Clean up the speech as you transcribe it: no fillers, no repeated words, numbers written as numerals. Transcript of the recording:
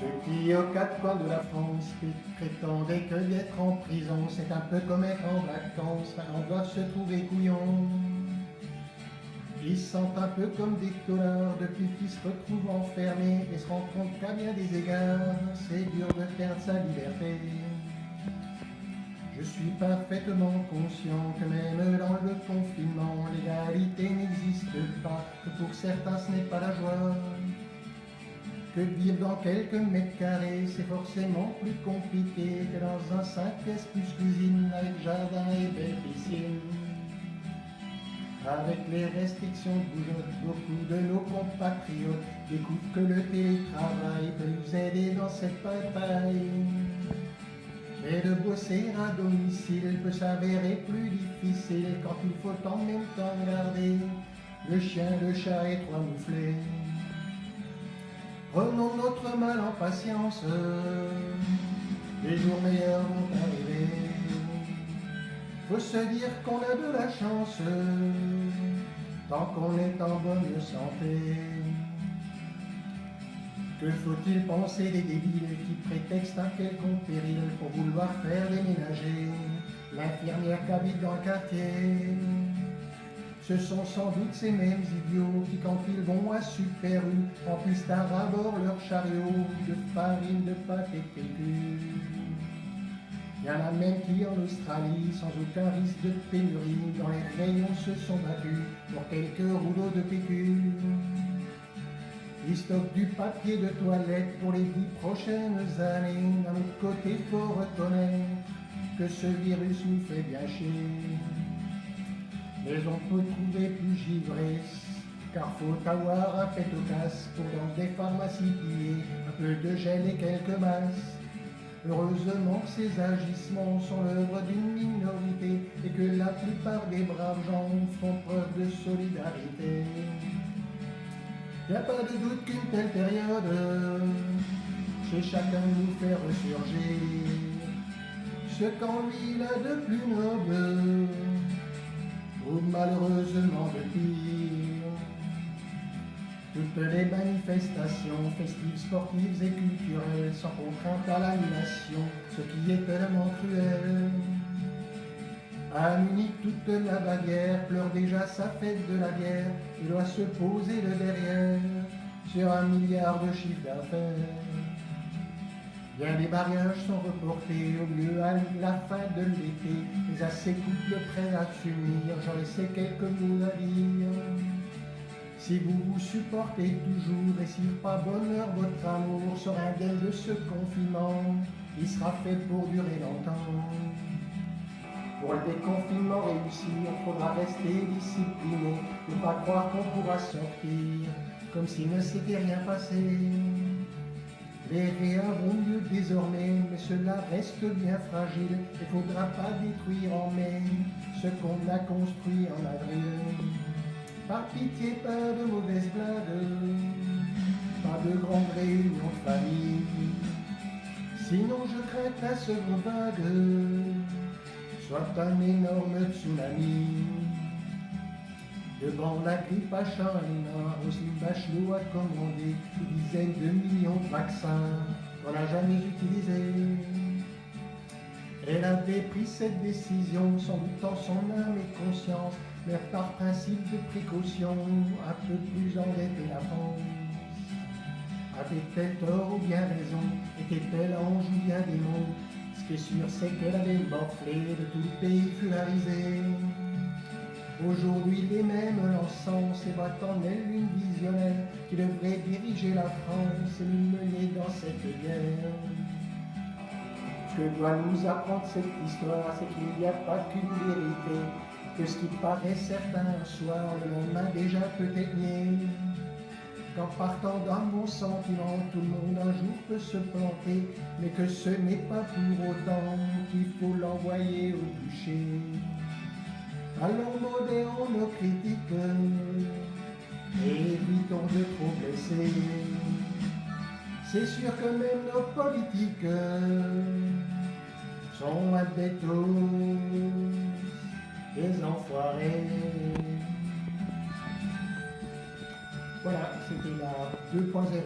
Ceux qui, aux quatre coins de la France, prétendaient que d'être en prison, c'est un peu comme être en vacances, maintenant doivent se trouver couillons. Ils se sentent un peu comme des tolards depuis qu'ils se retrouvent enfermés et se rendent compte qu'à bien des égards, c'est dur de perdre sa liberté. Je suis parfaitement conscient que même dans le confinement, l'égalité n'existe pas, que pour certains ce n'est pas la joie. Que vivre dans quelques mètres carrés, c'est forcément plus compliqué que dans un 5 pièces plus cuisine avec jardin et belle piscine. Avec les restrictions de bougeotte, beaucoup de nos compatriotes découvrent que le télétravail peut nous aider dans cette bataille. Mais de bosser à domicile peut s'avérer plus difficile quand il faut en même temps garder le chien, le chat et 3 mouflets. Prenons notre mal en patience, les jours meilleurs vont arriver. Faut se dire qu'on a de la chance, tant qu'on est en bonne santé. Que faut-il penser des débiles qui prétextent un quelconque péril pour vouloir faire déménager l'infirmière qui habite dans le quartier? Ce sont sans doute ces mêmes idiots qui, quand ils vont à Super U, remplissent à ras-bord leur chariot de farine, de pâte et de PQ. Il y en a même qui, en Australie, sans aucun risque de pénurie, dans les rayons se sont battus pour quelques rouleaux de PQ. Ils stockent du papier de toilette pour les 10 prochaines années. D'un autre côté, faut reconnaître que ce virus nous fait bien chier. Mais on peut trouver plus givré, car faut avoir un pet au casse pour dans des pharmacies pillées, un peu de gel et quelques masques. Heureusement que ces agissements sont l'œuvre d'une minorité et que la plupart des braves gens font preuve de solidarité. Y a pas de doute qu'une telle période chez chacun nous fait ressurgir ce qu'en lui il a de plus noble ou malheureusement de pire. Toutes les manifestations festives, sportives et culturelles sont contraintes à l'annulation, ce qui est tellement cruel. À Munich, toute la Bavière pleure déjà sa fête de la bière et doit se poser le derrière sur 1 milliard de chiffre d'affaires. Bien des mariages sont reportés au lieu à la fin de l'été, mais à ces couples prêts à s'unir, j'en laissais quelques mots à dire. Si vous vous supportez toujours et si par bonheur votre amour sera indemne de ce confinement, il sera fait pour durer longtemps. Pour le déconfinement réussi, il faudra rester discipliné, ne pas croire qu'on pourra sortir comme s'il ne s'était rien passé. Les réas vont mieux désormais, mais cela reste bien fragile. Il ne faudra pas détruire en mai ce qu'on a construit en avril. Par pitié, pas de mauvaises blagues, pas de grandes réunions de famille. Sinon je crains que la seconde vague soit un énorme tsunami. Devant la grippe H1N1, Roselyne Bachelot a commandé des dizaines de millions de vaccins qu'on n'a jamais utilisés. Elle avait pris cette décision sans doute en son âme et conscience, mais par principe de précaution, un peu plus endettée la France. Avait-elle tort ou bien raison? Était-elle ange ou bien démon? Ce qui est sûr, c'est qu'elle avait morflé de tout le pays fularisé. Aujourd'hui, les mêmes l'encens et voient en elle une visionnaire qui devrait diriger la France et nous mener dans cette guerre. Ce que doit nous apprendre cette histoire, c'est qu'il n'y a pas qu'une vérité, que ce qui paraît certain un soir, le lendemain déjà peut être nié. Qu'en partant d'un bon sentiment, tout le monde un jour peut se planter, mais que ce n'est pas pour autant qu'il faut l'envoyer au bûcher. Alors modérons nos critiques et évitons de trop blesser. C'est sûr que même nos politiques sont adeptos des enfoirés. Voilà, c'était la 2.0.